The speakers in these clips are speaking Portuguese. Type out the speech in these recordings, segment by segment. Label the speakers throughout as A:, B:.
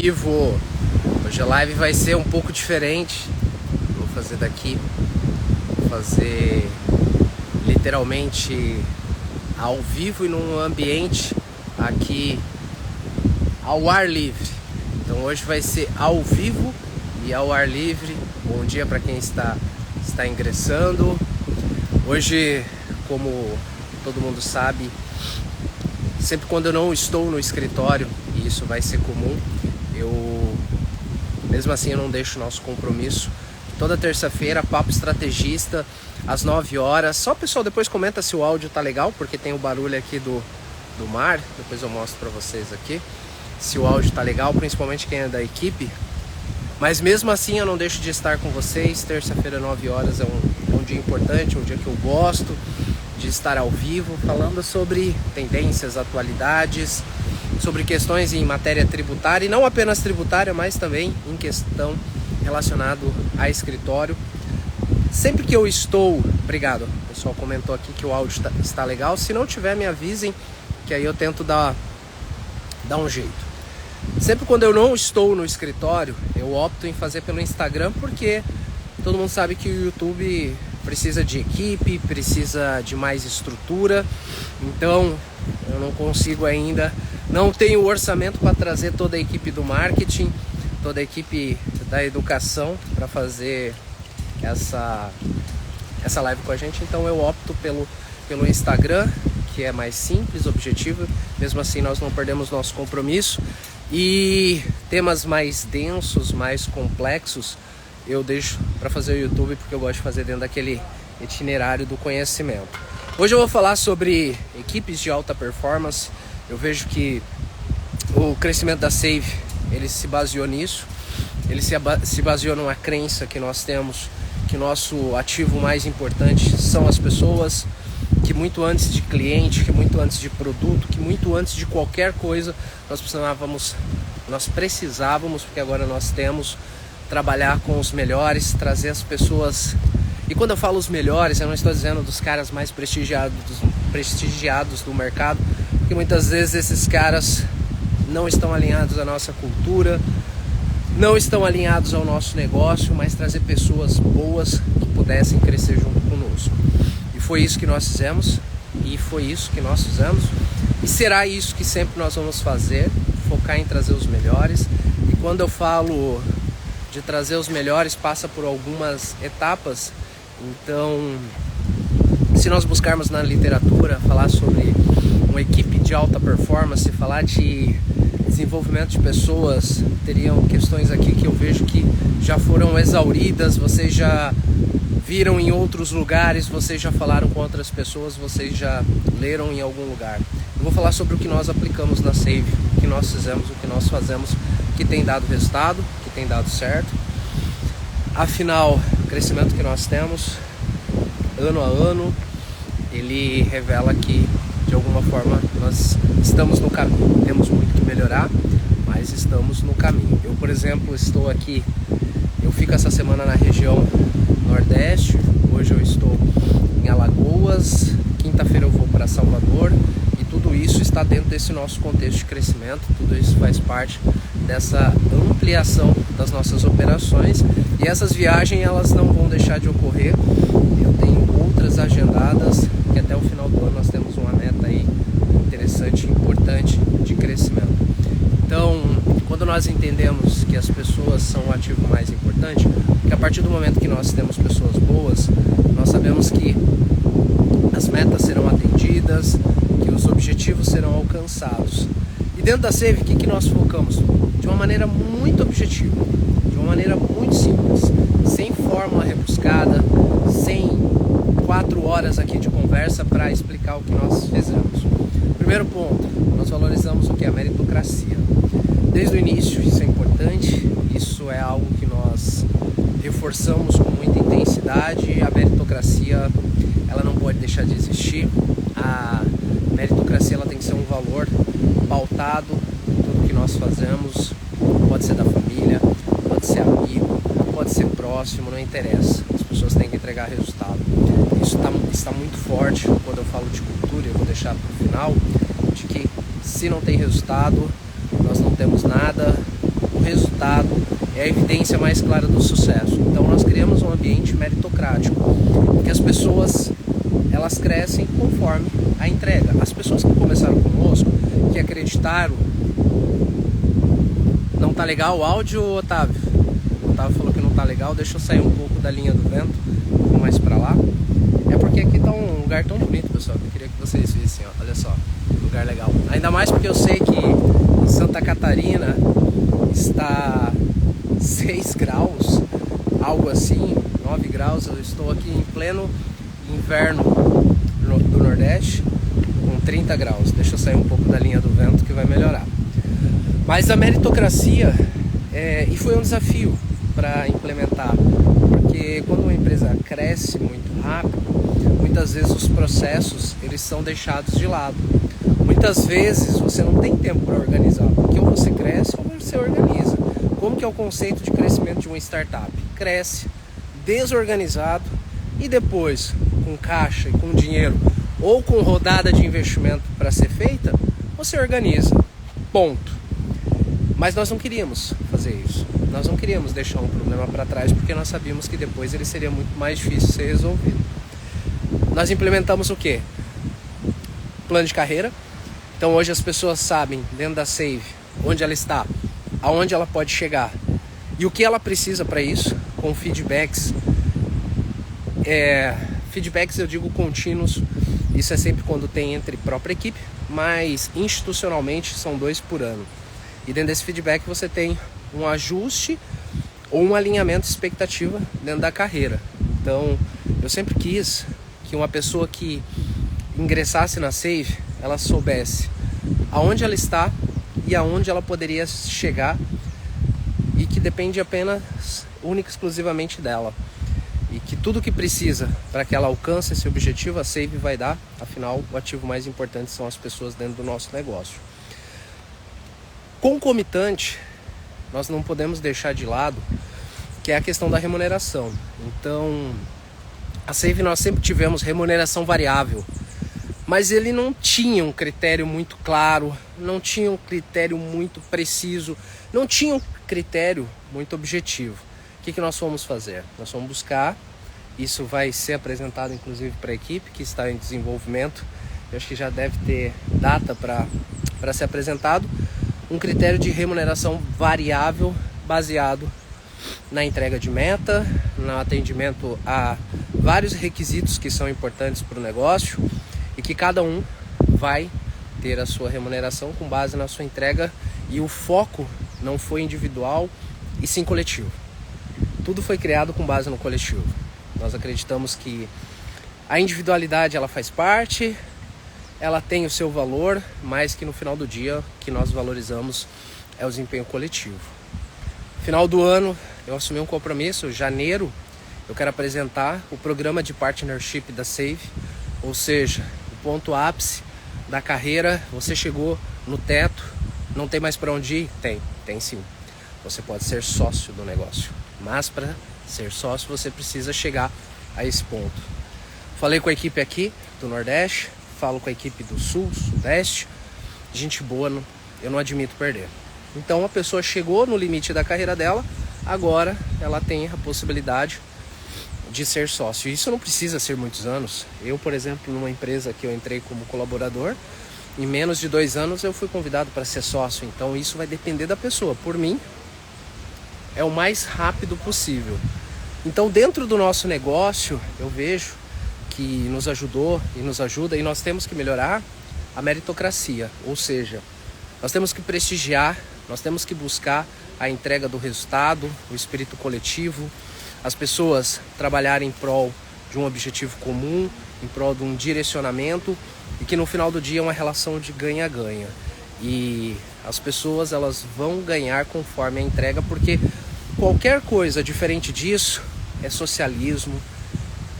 A: vivo. Hoje a live vai ser um pouco diferente. Vou fazer daqui, vou fazer literalmente ao vivo e num ambiente aqui ao ar livre. Então hoje vai ser ao vivo e ao ar livre. Bom dia para quem está ingressando. Hoje, como todo mundo sabe, sempre quando eu não estou no escritório, e isso vai ser comum, mesmo assim eu não deixo o nosso compromisso. Toda terça-feira, Papo Estrategista, às 9 horas. Só, pessoal, depois comenta se o áudio tá legal, porque tem o barulho aqui do mar. Depois eu mostro para vocês aqui se o áudio tá legal, principalmente quem é da equipe. Mas mesmo assim eu não deixo de estar com vocês. Terça-feira, 9 horas, é um dia importante, um dia que eu gosto de estar ao vivo, falando sobre tendências, atualidades, sobre questões em matéria tributária, e não apenas tributária, mas também em questão relacionado a escritório. Sempre que eu estou... Obrigado, o pessoal comentou aqui que o áudio está legal. Se não tiver, me avisem, que aí eu tento dar um jeito. Sempre quando eu não estou no escritório, eu opto em fazer pelo Instagram, porque todo mundo sabe que o YouTube precisa de equipe, precisa de mais estrutura. Então eu não consigo ainda, não tenho orçamento para trazer toda a equipe do marketing, toda a equipe da educação para fazer essa live com a gente. Então eu opto pelo Instagram, que é mais simples, objetivo. Mesmo assim nós não perdemos nosso compromisso. E temas mais densos, mais complexos, eu deixo para fazer o YouTube, porque eu gosto de fazer dentro daquele itinerário do conhecimento. Hoje eu vou falar sobre equipes de alta performance. Eu vejo que o crescimento da Save, ele se baseou nisso. Ele se baseou numa crença que nós temos, que o nosso ativo mais importante são as pessoas, que muito antes de cliente, que muito antes de produto, que muito antes de qualquer coisa, nós precisávamos, porque agora nós temos, trabalhar com os melhores, trazer as pessoas. E quando eu falo os melhores, eu não estou dizendo dos caras mais prestigiados do mercado, porque muitas vezes esses caras não estão alinhados à nossa cultura, não estão alinhados ao nosso negócio, mas trazer pessoas boas que pudessem crescer junto conosco. E foi isso que nós fizemos, e será isso que sempre nós vamos fazer, focar em trazer os melhores. E quando eu falo de trazer os melhores, passa por algumas etapas. Então, se nós buscarmos na literatura falar sobre uma equipe de alta performance, falar de desenvolvimento de pessoas, teriam questões aqui que eu vejo que já foram exauridas, vocês já viram em outros lugares, vocês já falaram com outras pessoas, vocês já leram em algum lugar. Eu vou falar sobre o que nós aplicamos na Save, o que nós fizemos, o que nós fazemos, que tem dado resultado, que tem dado certo. Afinal, o crescimento que nós temos, ano a ano, ele revela que, de alguma forma, nós estamos no caminho. Temos muito que melhorar, mas estamos no caminho. Eu, por exemplo, estou aqui, eu fico essa semana na região Nordeste, hoje eu estou em Alagoas, quinta-feira eu vou para Salvador, e tudo isso está dentro desse nosso contexto de crescimento, tudo isso faz parte dessa ampliação das nossas operações, e essas viagens elas não vão deixar de ocorrer. Eu tenho outras agendadas, que até o final do ano nós temos uma meta aí interessante e importante de crescimento. Então, quando nós entendemos que as pessoas são o ativo mais importante, que a partir do momento que nós temos pessoas boas, nós sabemos que as metas serão atendidas, que os objetivos serão alcançados. E dentro da Save, o que nós focamos? De uma maneira muito objetiva, de uma maneira muito simples, sem fórmula rebuscada, sem 4 horas aqui de conversa para explicar o que nós fizemos. Primeiro ponto, nós valorizamos o que é a meritocracia. Desde o início, isso é importante, isso é algo que nós reforçamos com muita intensidade. A meritocracia, ela não pode deixar de existir. A meritocracia, ela tem que ser um valor pautado em tudo que nós fazemos. Pode ser da família, pode ser amigo, pode ser próximo, não interessa. As pessoas têm que entregar resultado. Isso está muito forte quando eu falo de cultura. Eu vou deixar para o final, de que se não tem resultado, nós não temos nada, o resultado é a evidência mais clara do sucesso. Então nós criamos um ambiente meritocrático, que as pessoas elas crescem conforme a entrega. As pessoas que começaram conosco, que acreditaram... Não tá legal o áudio, Otávio? O Otávio falou que não tá legal, deixa eu sair um pouco da linha do vento, um pouco mais pra lá. É porque aqui tá um lugar tão bonito, pessoal, que eu queria que vocês vissem, ó. Olha só, que lugar legal. Ainda mais porque eu sei que em Santa Catarina está 6 graus, algo assim, 9 graus. Eu estou aqui em pleno inverno do Nordeste, com 30 graus. Deixa eu sair um pouco da linha do vento que vai melhorar. Mas a meritocracia, e foi um desafio para implementar, porque quando uma empresa cresce muito rápido, muitas vezes os processos eles são deixados de lado. Muitas vezes você não tem tempo para organizar, porque ou você cresce ou você organiza. Como que é o conceito de crescimento de uma startup? Cresce desorganizado e depois, com caixa e com dinheiro ou com rodada de investimento para ser feita, você organiza. Ponto. Mas nós não queríamos fazer isso. Nós não queríamos deixar um problema para trás, porque nós sabíamos que depois ele seria muito mais difícil de ser resolvido. Nós implementamos o quê? Plano de carreira. Então hoje as pessoas sabem, dentro da Save, onde ela está, aonde ela pode chegar e o que ela precisa para isso, com feedbacks. Feedbacks eu digo contínuos, isso é sempre quando tem entre própria equipe, mas institucionalmente são 2 por ano. E dentro desse feedback você tem um ajuste ou um alinhamento de expectativa dentro da carreira. Então, eu sempre quis que uma pessoa que ingressasse na Save, ela soubesse aonde ela está e aonde ela poderia chegar, e que depende apenas, única e exclusivamente dela. E que tudo que precisa para que ela alcance esse objetivo, a Save vai dar. Afinal, o ativo mais importante são as pessoas dentro do nosso negócio. Concomitante, nós não podemos deixar de lado, que é a questão da remuneração. Então, a Save nós sempre tivemos remuneração variável, mas ele não tinha um critério muito claro, não tinha um critério muito preciso, não tinha um critério muito objetivo. O que nós fomos fazer? Nós fomos buscar, isso vai ser apresentado inclusive para a equipe que está em desenvolvimento, eu acho que já deve ter data para ser apresentado, um critério de remuneração variável baseado na entrega de meta, no atendimento a vários requisitos que são importantes para o negócio, e que cada um vai ter a sua remuneração com base na sua entrega, e o foco não foi individual e sim coletivo. Tudo foi criado com base no coletivo. Nós acreditamos que a individualidade ela faz parte, ela tem o seu valor, mas que no final do dia o que nós valorizamos é o desempenho coletivo. Final do ano eu assumi um compromisso, janeiro eu quero apresentar o programa de partnership da Save, ou seja, o ponto ápice da carreira. Você chegou no teto, não tem mais para onde ir? Tem sim. Você pode ser sócio do negócio, mas para ser sócio você precisa chegar a esse ponto. Falei com a equipe aqui do Nordeste, falo com a equipe do Sul, Sudeste, gente boa, eu não admito perder. Então a pessoa chegou no limite da carreira dela, agora ela tem a possibilidade de ser sócio. Isso não precisa ser muitos anos. Eu, por exemplo, numa empresa que eu entrei como colaborador, em menos de 2 anos eu fui convidado para ser sócio. Então isso vai depender da pessoa. Por mim, é o mais rápido possível. Então dentro do nosso negócio, eu vejo que nos ajudou e nos ajuda, e nós temos que melhorar a meritocracia, ou seja, nós temos que prestigiar, nós temos que buscar a entrega do resultado, o espírito coletivo, as pessoas trabalharem em prol de um objetivo comum, em prol de um direcionamento, e que no final do dia é uma relação de ganha-ganha. E as pessoas elas vão ganhar conforme a entrega, porque qualquer coisa diferente disso é socialismo,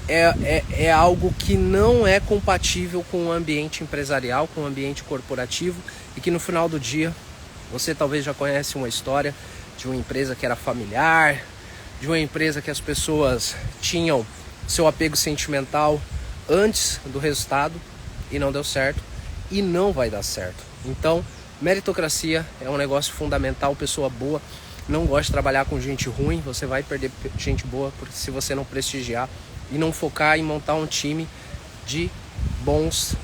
A: é algo que não é compatível com o ambiente empresarial, com o ambiente corporativo, e que no final do dia, você talvez já conhece uma história de uma empresa que era familiar, de uma empresa que as pessoas tinham seu apego sentimental antes do resultado, e não deu certo, e não vai dar certo. Então, Meritocracia é um negócio fundamental. Pessoa boa não gosta de trabalhar com gente ruim. Você vai perder gente boa se você não prestigiar e não focar em montar um time de bons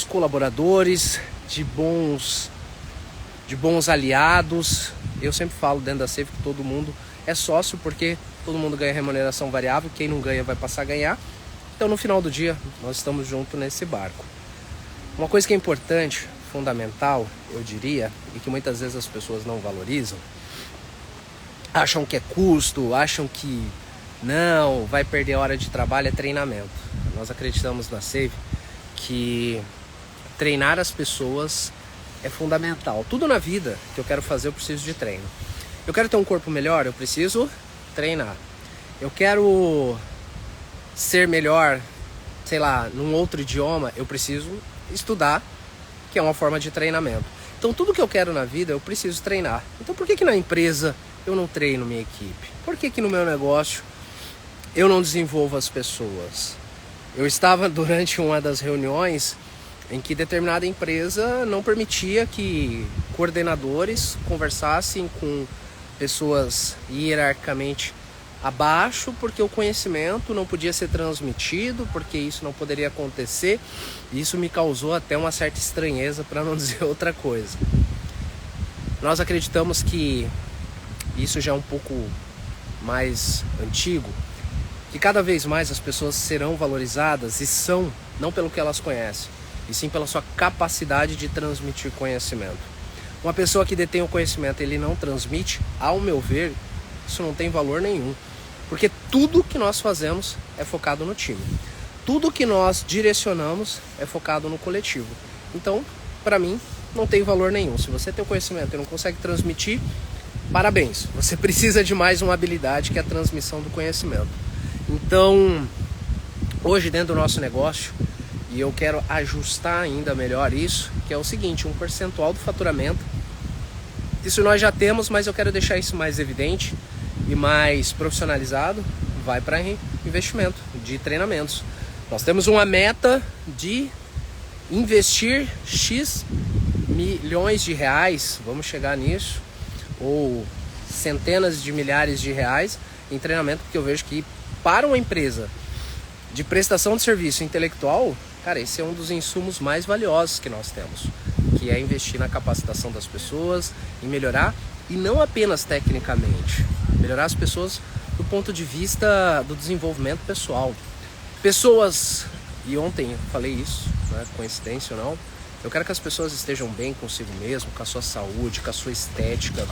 A: colaboradores, de bons aliados. Eu sempre falo dentro da Safe que todo mundo é sócio, porque todo mundo ganha remuneração variável. Quem não ganha vai passar a ganhar. Então no final do dia nós estamos juntos nesse barco. Uma coisa que é importante, fundamental, eu diria, e que muitas vezes as pessoas não valorizam, acham que é custo, acham que não, vai perder hora de trabalho, é treinamento. Nós acreditamos na Safe que treinar as pessoas é fundamental. Tudo na vida que eu quero fazer eu preciso de treino. Eu quero ter um corpo melhor, eu preciso treinar. Eu quero ser melhor, sei lá, num outro idioma, eu preciso estudar, que é uma forma de treinamento. Então tudo que eu quero na vida eu preciso treinar. Então por que na empresa eu não treino minha equipe? Por que no meu negócio eu não desenvolvo as pessoas? Eu estava durante uma das reuniões em que determinada empresa não permitia que coordenadores conversassem com pessoas hierarquicamente abaixo, porque o conhecimento não podia ser transmitido, porque isso não poderia acontecer. Isso me causou até uma certa estranheza, para não dizer outra coisa. Nós acreditamos que isso já é um pouco mais antigo, que cada vez mais as pessoas serão valorizadas, e são, não pelo que elas conhecem, e sim pela sua capacidade de transmitir conhecimento. Uma pessoa que detém o conhecimento e ele não transmite, ao meu ver, isso não tem valor nenhum. Porque tudo que nós fazemos é focado no time. Tudo que nós direcionamos é focado no coletivo. Então, para mim, não tem valor nenhum. Se você tem o conhecimento e não consegue transmitir, parabéns. Você precisa de mais uma habilidade, que é a transmissão do conhecimento. Então, hoje dentro do nosso negócio, e eu quero ajustar ainda melhor isso, que é o seguinte, um percentual do faturamento. Isso nós já temos, mas eu quero deixar isso mais evidente e mais profissionalizado, vai para investimento de treinamentos. Nós temos uma meta de investir X milhões de reais, vamos chegar nisso, ou centenas de milhares de reais em treinamento, porque eu vejo que para uma empresa de prestação de serviço intelectual, cara, esse é um dos insumos mais valiosos que nós temos, que é investir na capacitação das pessoas, em melhorar, e não apenas tecnicamente, melhorar as pessoas do ponto de vista do desenvolvimento pessoal. Pessoas, e ontem eu falei isso, não é coincidência ou não, eu quero que as pessoas estejam bem consigo mesmo, com a sua saúde, com a sua estética,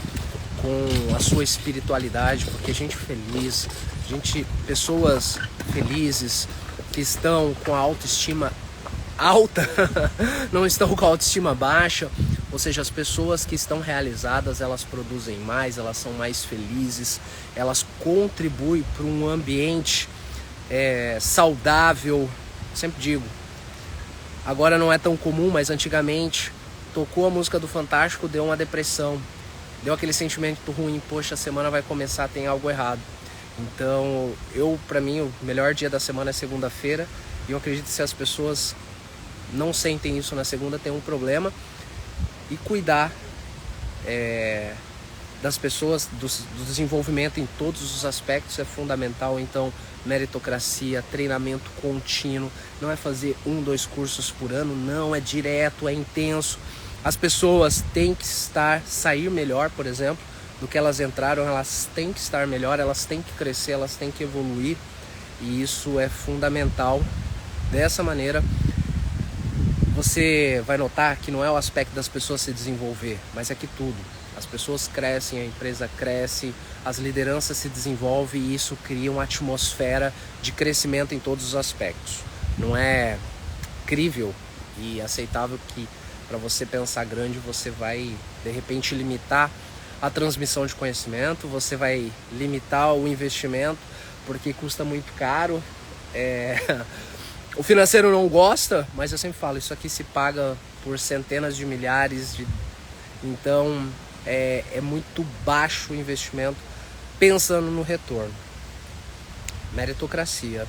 A: com a sua espiritualidade, porque gente feliz, pessoas felizes, que estão com a autoestima alta, não estão com a autoestima baixa, ou seja, as pessoas que estão realizadas, elas produzem mais, elas são mais felizes, elas contribuem para um ambiente saudável. Sempre digo, agora não é tão comum, mas antigamente tocou a música do Fantástico, deu uma depressão, deu aquele sentimento ruim, poxa, a semana vai começar, tem algo errado. Então, para mim, o melhor dia da semana é segunda-feira, e eu acredito que se as pessoas não sentem isso na segunda, tem um problema. E cuidar das pessoas, do desenvolvimento em todos os aspectos é fundamental. Então, meritocracia, treinamento contínuo, não é fazer 1, 2 cursos por ano, não, é direto, é intenso. As pessoas têm que sair melhor, por exemplo, do que elas entraram, elas têm que estar melhor, elas têm que crescer, elas têm que evoluir, e isso é fundamental. Dessa maneira, você vai notar que não é o aspecto das pessoas se desenvolver, mas é que tudo. As pessoas crescem, a empresa cresce, as lideranças se desenvolvem, e isso cria uma atmosfera de crescimento em todos os aspectos. Não é crível e aceitável que, para você pensar grande, você vai de repente limitar a transmissão de conhecimento, você vai limitar o investimento porque custa muito caro. O financeiro não gosta, mas eu sempre falo, isso aqui se paga por centenas de milhares de... Então é muito baixo o investimento pensando no retorno. Meritocracia,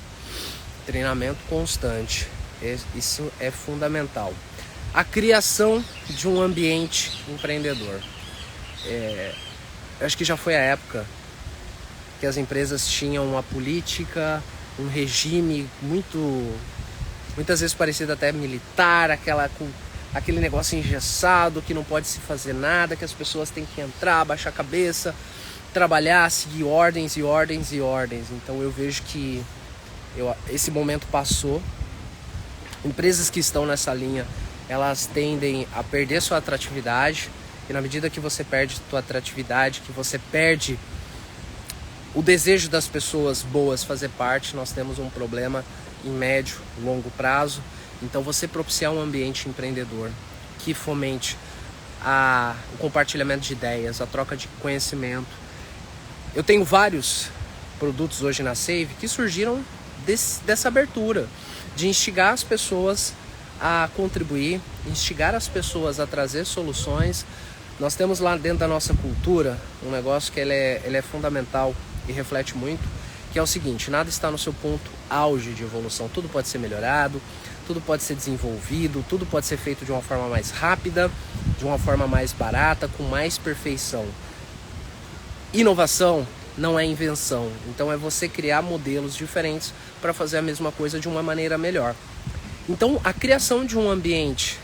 A: treinamento constante, isso é fundamental. a criação de um ambiente empreendedor. Eu acho que já foi a época que as empresas tinham uma política, um regime muitas vezes parecido até militar, aquele negócio engessado, que não pode se fazer nada, que as pessoas têm que entrar, baixar a cabeça, trabalhar, seguir ordens e ordens e ordens. Então eu vejo que esse momento passou. Empresas que estão nessa linha, elas tendem a perder sua atratividade, e na medida que você perde sua atratividade, que você perde o desejo das pessoas boas fazer parte, nós temos um problema em médio e longo prazo. Então você propiciar um ambiente empreendedor que fomente o compartilhamento de ideias, a troca de conhecimento. Eu tenho vários produtos hoje na Save que surgiram dessa abertura, de instigar as pessoas a contribuir, instigar as pessoas a trazer soluções. Nós temos lá dentro da nossa cultura um negócio que ele é fundamental e reflete muito, que é o seguinte: nada está no seu ponto auge de evolução, tudo pode ser melhorado, tudo pode ser desenvolvido, tudo pode ser feito de uma forma mais rápida, de uma forma mais barata, com mais perfeição. Inovação não é invenção, então é você criar modelos diferentes para fazer a mesma coisa de uma maneira melhor. Então a criação de um ambiente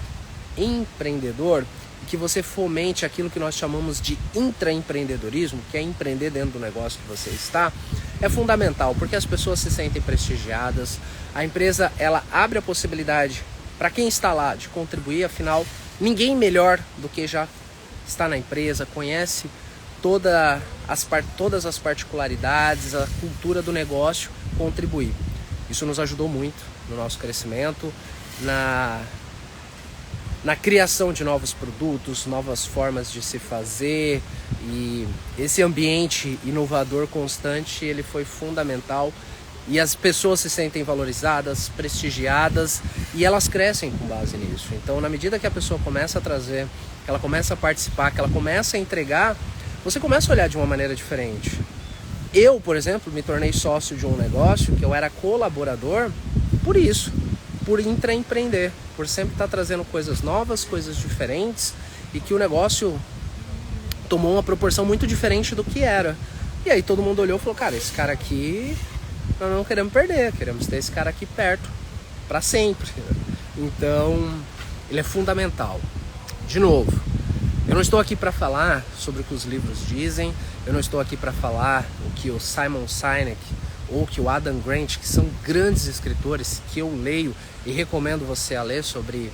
A: empreendedor, que você fomente aquilo que nós chamamos de intraempreendedorismo, que é empreender dentro do negócio que você está, é fundamental, porque as pessoas se sentem prestigiadas, a empresa ela abre a possibilidade para quem está lá de contribuir, afinal, ninguém melhor do que já está na empresa, conhece todas as particularidades, a cultura do negócio, contribuir. Isso nos ajudou muito no nosso crescimento, na criação de novos produtos, novas formas de se fazer, e esse ambiente inovador constante, ele foi fundamental, e as pessoas se sentem valorizadas, prestigiadas, e elas crescem com base nisso. Então, na medida que a pessoa começa a trazer, que ela começa a participar, que ela começa a entregar, você começa a olhar de uma maneira diferente. Eu, por exemplo, me tornei sócio de um negócio que eu era colaborador por isso, por intraempreender, por sempre estar trazendo coisas novas, coisas diferentes, e que o negócio tomou uma proporção muito diferente do que era. E aí todo mundo olhou e falou: cara, esse cara aqui nós não queremos perder, queremos ter esse cara aqui perto para sempre. Então ele é fundamental. De novo, eu não estou aqui para falar sobre o que os livros dizem, eu não estou aqui para falar o que o Simon Sinek ou que o Adam Grant, que são grandes escritores que eu leio e recomendo você a ler, sobre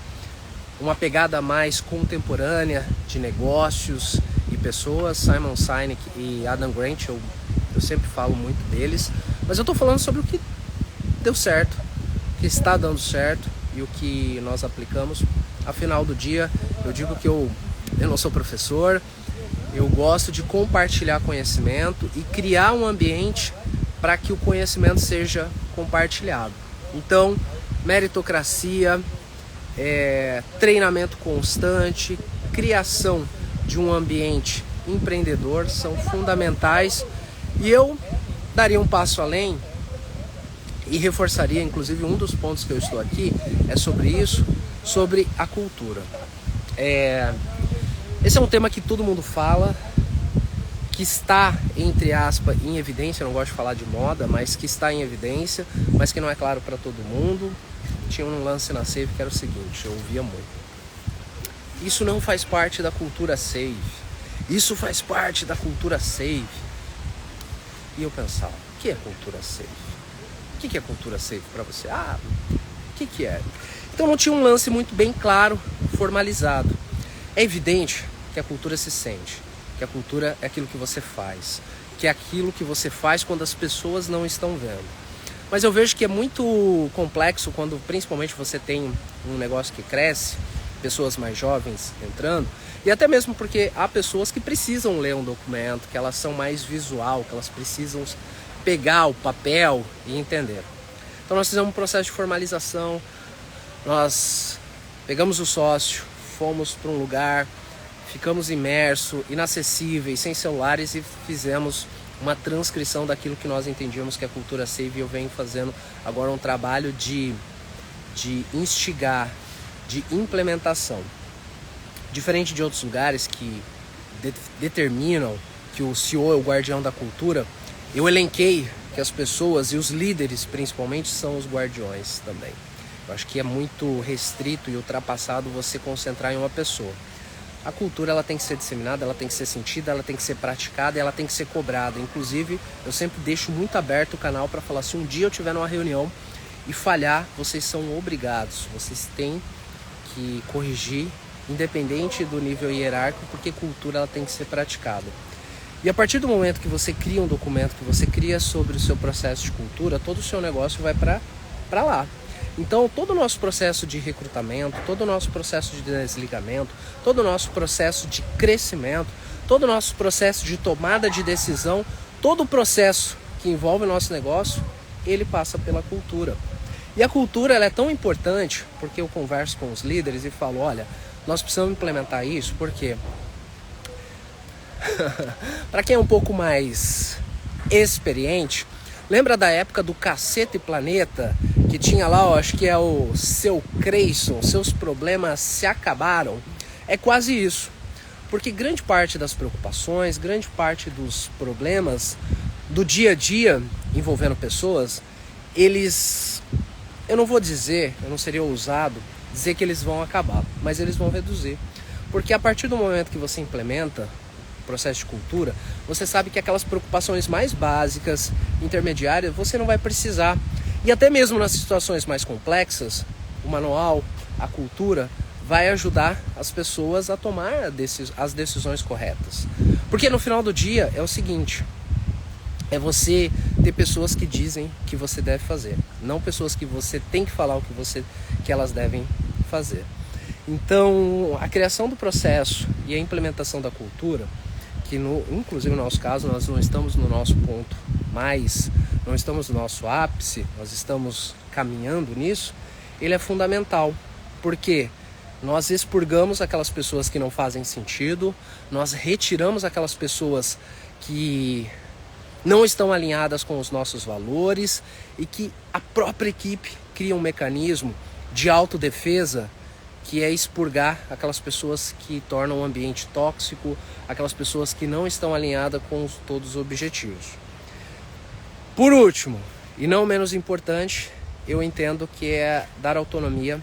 A: uma pegada mais contemporânea de negócios e pessoas. Simon Sinek e Adam Grant, eu sempre falo muito deles, mas eu estou falando sobre o que deu certo, o que está dando certo e o que nós aplicamos. Afinal do dia, eu digo que eu não sou professor, eu gosto de compartilhar conhecimento e criar um ambiente para que o conhecimento seja compartilhado. Então, meritocracia, treinamento constante, criação de um ambiente empreendedor são fundamentais, e eu daria um passo além e reforçaria, inclusive um dos pontos que eu estou aqui é sobre isso, sobre a cultura. Esse é um tema que todo mundo fala, que está, entre aspas, em evidência. Eu não gosto de falar de moda, mas que está em evidência, mas que não é claro para todo mundo. Tinha um lance na Save que era o seguinte, eu ouvia muito: isso não faz parte da cultura Save, isso faz parte da cultura Save. E eu pensava: o que é cultura Save? O que é cultura Save para você? O que é? Então não tinha um lance muito bem claro, formalizado. É evidente que a cultura se sente, que a cultura é aquilo que você faz, que é aquilo que você faz quando as pessoas não estão vendo. Mas eu vejo que é muito complexo quando principalmente você tem um negócio que cresce, pessoas mais jovens entrando, e até mesmo porque há pessoas que precisam ler um documento, que elas são mais visual, que elas precisam pegar o papel e entender. Então nós fizemos um processo de formalização, nós pegamos o sócio, fomos para um lugar, ficamos imersos, inacessíveis, sem celulares, e fizemos uma transcrição daquilo que nós entendíamos que é a cultura Save. E eu venho fazendo agora um trabalho de instigar de implementação. Diferente de outros lugares que determinam que o CEO é o guardião da cultura, eu elenquei que as pessoas e os líderes principalmente são os guardiões também. Eu acho que é muito restrito e ultrapassado você concentrar em uma pessoa. A cultura ela tem que ser disseminada, ela tem que ser sentida, ela tem que ser praticada e ela tem que ser cobrada. Inclusive, eu sempre deixo muito aberto o canal para falar, se um dia eu estiver numa reunião e falhar, vocês são obrigados, vocês têm que corrigir, independente do nível hierárquico, porque cultura ela tem que ser praticada. E a partir do momento que você cria um documento, que você cria sobre o seu processo de cultura, todo o seu negócio vai para lá. Então, todo o nosso processo de recrutamento, todo o nosso processo de desligamento, todo o nosso processo de crescimento, todo o nosso processo de tomada de decisão, todo o processo que envolve o nosso negócio, ele passa pela cultura. E a cultura ela é tão importante, porque eu converso com os líderes e falo, olha, nós precisamos implementar isso, porque para quem é um pouco mais experiente, lembra da época do Cacete Planeta, que tinha lá, eu acho que é o Seu Creyson, seus problemas se acabaram? É quase isso, porque grande parte das preocupações, grande parte dos problemas do dia a dia envolvendo pessoas, eles, eu não vou dizer, eu não seria ousado dizer que eles vão acabar, mas eles vão reduzir, porque a partir do momento que você implementa o processo de cultura, você sabe que aquelas preocupações mais básicas, intermediárias, você não vai precisar. E até mesmo nas situações mais complexas, o manual, a cultura, vai ajudar as pessoas a tomar as decisões corretas. Porque no final do dia é o seguinte, é você ter pessoas que dizem que você deve fazer, não pessoas que você tem que falar o que elas devem fazer. Então, a criação do processo e a implementação da cultura, que inclusive no nosso caso, nós não estamos no nosso ponto mais, não estamos no nosso ápice, nós estamos caminhando nisso, ele é fundamental, porque nós expurgamos aquelas pessoas que não fazem sentido, nós retiramos aquelas pessoas que não estão alinhadas com os nossos valores e que a própria equipe cria um mecanismo de autodefesa, que é expurgar aquelas pessoas que tornam o ambiente tóxico, aquelas pessoas que não estão alinhadas com todos os objetivos. Por último, e não menos importante, eu entendo que é dar autonomia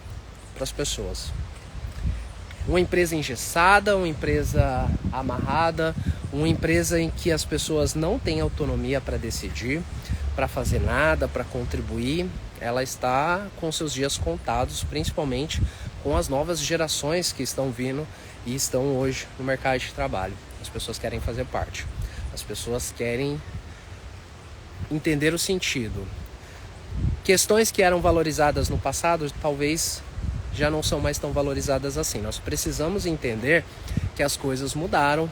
A: para as pessoas. Uma empresa engessada, uma empresa amarrada, uma empresa em que as pessoas não têm autonomia para decidir, para fazer nada, para contribuir, ela está com seus dias contados, principalmente com as novas gerações que estão vindo e estão hoje no mercado de trabalho. As pessoas querem fazer parte, as pessoas querem entender o sentido. Questões que eram valorizadas no passado, talvez já não são mais tão valorizadas assim. Nós precisamos entender que as coisas mudaram,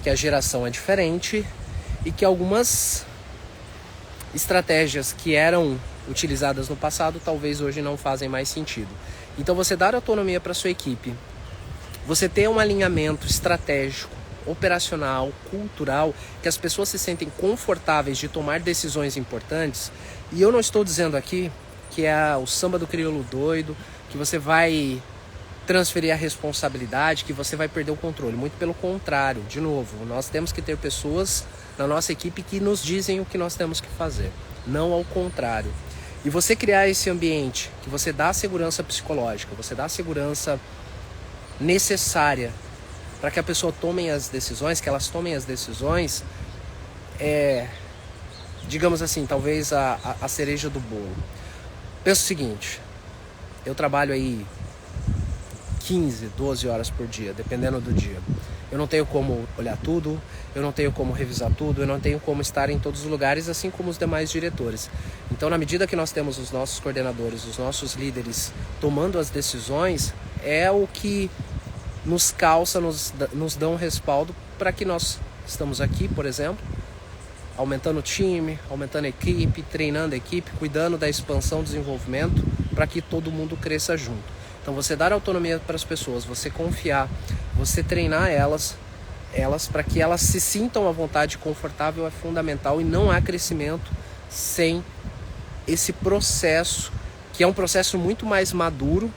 A: que a geração é diferente e que algumas estratégias que eram utilizadas no passado talvez hoje não fazem mais sentido. Então você dar autonomia para sua equipe, você ter um alinhamento estratégico, operacional, cultural, que as pessoas se sentem confortáveis de tomar decisões importantes. E eu não estou dizendo aqui que é o samba do crioulo doido, que você vai transferir a responsabilidade, que você vai perder o controle. Muito pelo contrário, de novo, nós temos que ter pessoas na nossa equipe que nos dizem o que nós temos que fazer, não ao contrário. E você criar esse ambiente que você dá a segurança psicológica, você dá a segurança necessária para que a pessoa tome as decisões, que elas tomem as decisões, digamos assim, talvez a cereja do bolo. Pensa o seguinte, eu trabalho aí 15, 12 horas por dia, dependendo do dia. Eu não tenho como olhar tudo, eu não tenho como revisar tudo, eu não tenho como estar em todos os lugares, assim como os demais diretores. Então, na medida que nós temos os nossos coordenadores, os nossos líderes tomando as decisões, é o que nos calça, nos dá um respaldo para que nós estamos aqui, por exemplo, aumentando o time, aumentando a equipe, treinando a equipe, cuidando da expansão, desenvolvimento, para que todo mundo cresça junto. Então você dar autonomia para as pessoas, você confiar, você treinar elas para que elas se sintam à vontade, confortável, é fundamental, e não há crescimento sem esse processo, que é um processo muito mais maduro,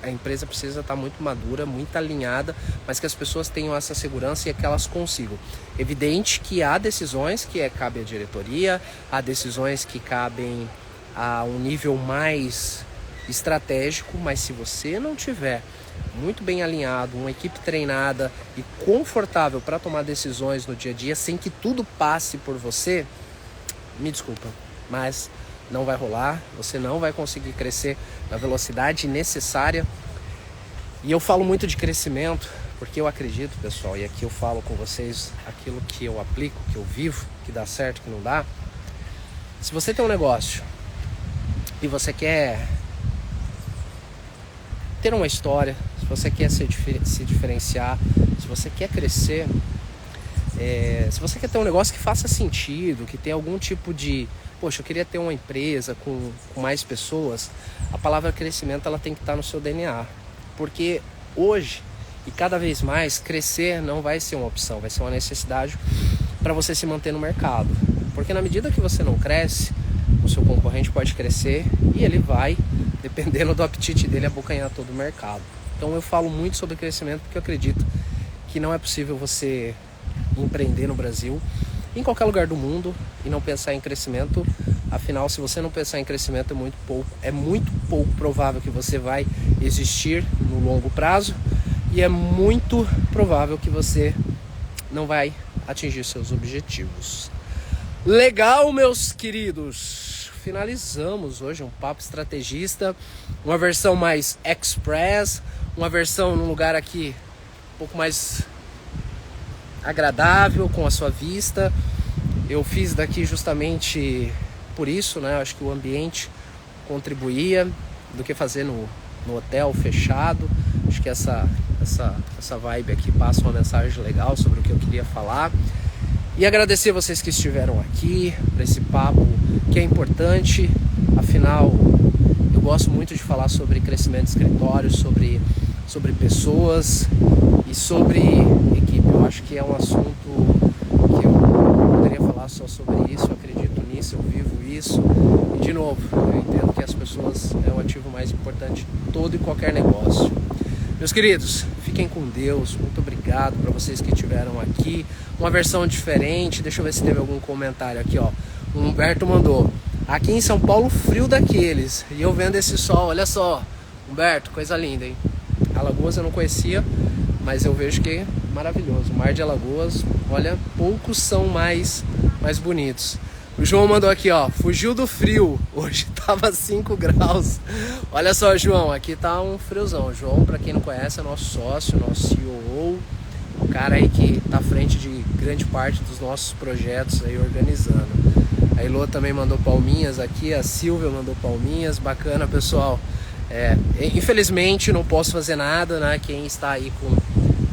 A: A empresa precisa estar muito madura, muito alinhada, mas que as pessoas tenham essa segurança e que elas consigam. Evidente que há decisões que cabe à diretoria, há decisões que cabem a um nível mais estratégico, mas se você não tiver muito bem alinhado, uma equipe treinada e confortável para tomar decisões no dia a dia, sem que tudo passe por você, me desculpa, mas não vai rolar, você não vai conseguir crescer na velocidade necessária. E eu falo muito de crescimento, porque eu acredito, pessoal, e aqui eu falo com vocês aquilo que eu aplico, que eu vivo, que dá certo, que não dá. Se você tem um negócio e você quer ter uma história, se você quer se diferenciar, se você quer crescer, se você quer ter um negócio que faça sentido, que tenha algum tipo de... Poxa, eu queria ter uma empresa com mais pessoas, a palavra crescimento ela tem que estar no seu DNA. Porque hoje, e cada vez mais, crescer não vai ser uma opção, vai ser uma necessidade para você se manter no mercado. Porque na medida que você não cresce, o seu concorrente pode crescer e ele vai, dependendo do apetite dele, abocanhar todo o mercado. Então eu falo muito sobre crescimento porque eu acredito que não é possível você empreender no Brasil, em qualquer lugar do mundo, e não pensar em crescimento. Afinal, se você não pensar em crescimento, é muito pouco provável que você vai existir no longo prazo, e é muito provável que você não vai atingir seus objetivos. Legal, meus queridos, finalizamos hoje um Papo Estrategista, uma versão mais express, uma versão num lugar aqui um pouco mais agradável, com a sua vista. Eu fiz daqui justamente por isso, né? Acho que o ambiente contribuía do que fazer no hotel fechado. Acho que essa vibe aqui passa uma mensagem legal sobre o que eu queria falar. E agradecer vocês que estiveram aqui para esse papo que é importante. Afinal, eu gosto muito de falar sobre crescimento de escritório, sobre pessoas e sobre equipe. Eu acho que é um assunto que eu poderia falar só sobre isso. Eu acredito nisso, eu vivo isso. E de novo, eu entendo que as pessoas é o ativo mais importante de todo e qualquer negócio. Meus queridos, fiquem com Deus. Muito obrigado para vocês que estiveram aqui. Uma versão diferente. Deixa eu ver se teve algum comentário aqui, ó. O Humberto mandou: aqui em São Paulo, frio daqueles. E eu vendo esse sol, olha só. Humberto, coisa linda, hein? Alagoas eu não conhecia, mas eu vejo que é maravilhoso. O mar de Alagoas, olha, poucos são mais bonitos. O João mandou aqui, ó, fugiu do frio, hoje tava 5 graus. Olha só, João, aqui tá um friozão. O João, pra quem não conhece, é nosso sócio, nosso CEO, o cara aí que tá à frente de grande parte dos nossos projetos aí organizando. A Ilô também mandou palminhas aqui, a Silvia mandou palminhas, bacana, pessoal. Infelizmente não posso fazer nada, né? Quem está aí com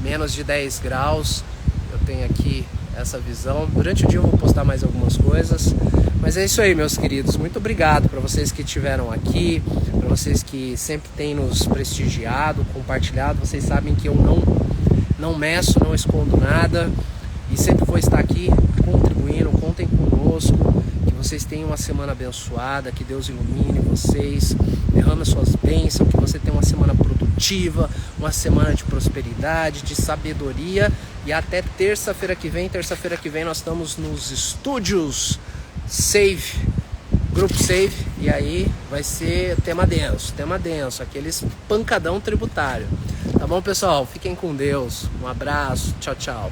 A: menos de 10 graus, eu tenho aqui essa visão. Durante o dia eu vou postar mais algumas coisas, mas é isso aí, meus queridos. Muito obrigado para vocês que estiveram aqui, para vocês que sempre têm nos prestigiado, compartilhado. Vocês sabem que eu não meço, não escondo nada e sempre vou estar aqui contribuindo. Contem conosco, que vocês tenham uma semana abençoada, que Deus ilumine vocês, derrame suas bênçãos, que você tenha uma semana produtiva, uma semana de prosperidade, de sabedoria. E até terça-feira que vem. Terça-feira que vem nós estamos nos estúdios Save, Grupo Save, e aí vai ser tema denso, aqueles pancadão tributário. Tá bom, pessoal? Fiquem com Deus. Um abraço. Tchau, tchau.